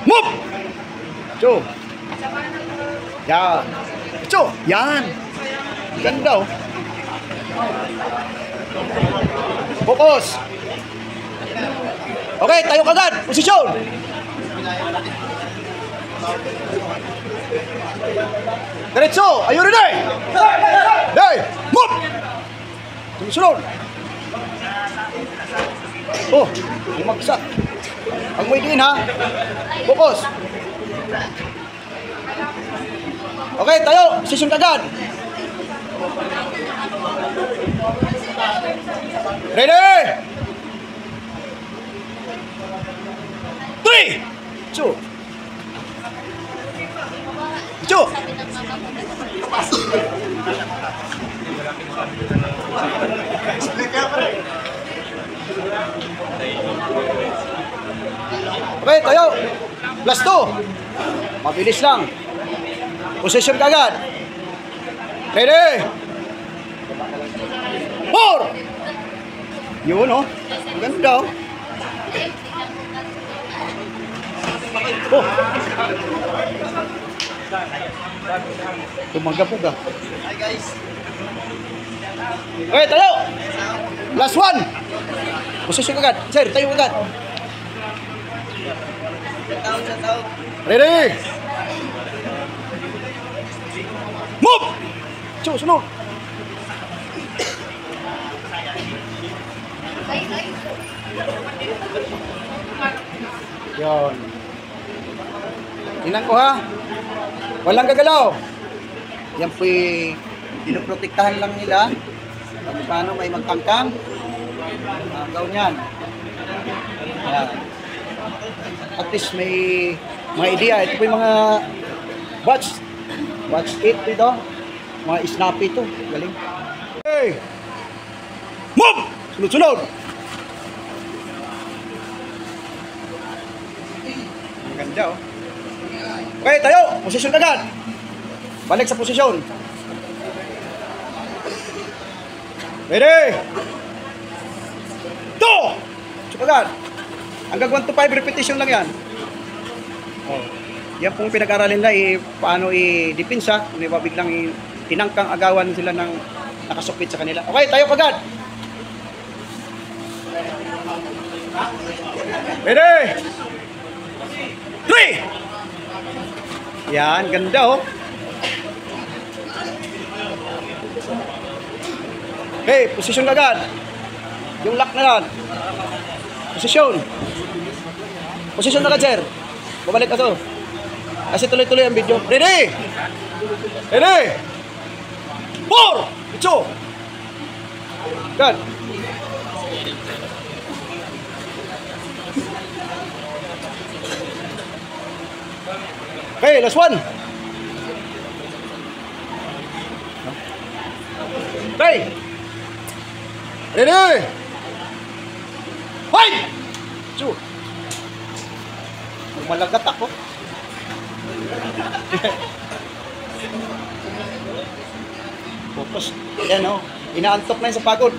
Move! Chu. Yan. Chu. Yan. Ganda oh. Focus. Okay, tayo kagad. Posisyon. Diretso. Are you ready? Hey, move. Sumunod. Oh, bumagsak. Ang may din ha. Focus. Okay, tayo. Posisyon kagad. Ready? 3, 2. 2. Okay, tayo. Plus 2. Mabilis lang. Position kagad. Ready? 4. Yun oh. Ganda oh. Oh. Tumanggap-uga. Hi guys. Okay, tayo. Last 1. Position agad. Sir, tayo agad. Shout out. Ready? Move! Sunod. Yon. Tingnan ko ha. Walang gagalaw. Yan po'y pinoprotektahan lang nila. Kung paano may magtangkang. Gawin yan. Yan. At least may mga idea. Ito po yung mga batch 8 ito. Mga snappy ito. Galing. Hey! Move! Sunod-sunod! Ang ganda oh. Okay, tayo! Posisyon agad! Balik sa posisyon. Ready! 2! Tsuk agad! Hanggang 1 to 5 repetition lang yan. Oh. Yan pong pinag-aralin nila paano i-depensa kung iba biglang tinangkang agawan sila ng nakasukpit sa kanila. Okay, tayo kagad. Ready? 3! Yan, ganda oh. Okay, posisyon kagad. Yung lock na yan. Posisyon. Posisyon na ka, sir. Babalik ka to. Kasi tuloy-tuloy ang video. Ready? Ready? 4! Ito! Good. Okay, last 1. Okay. Ready? 5! 2! Malagat ako. Focus. Yan o. Inaantok na yun sa pagod.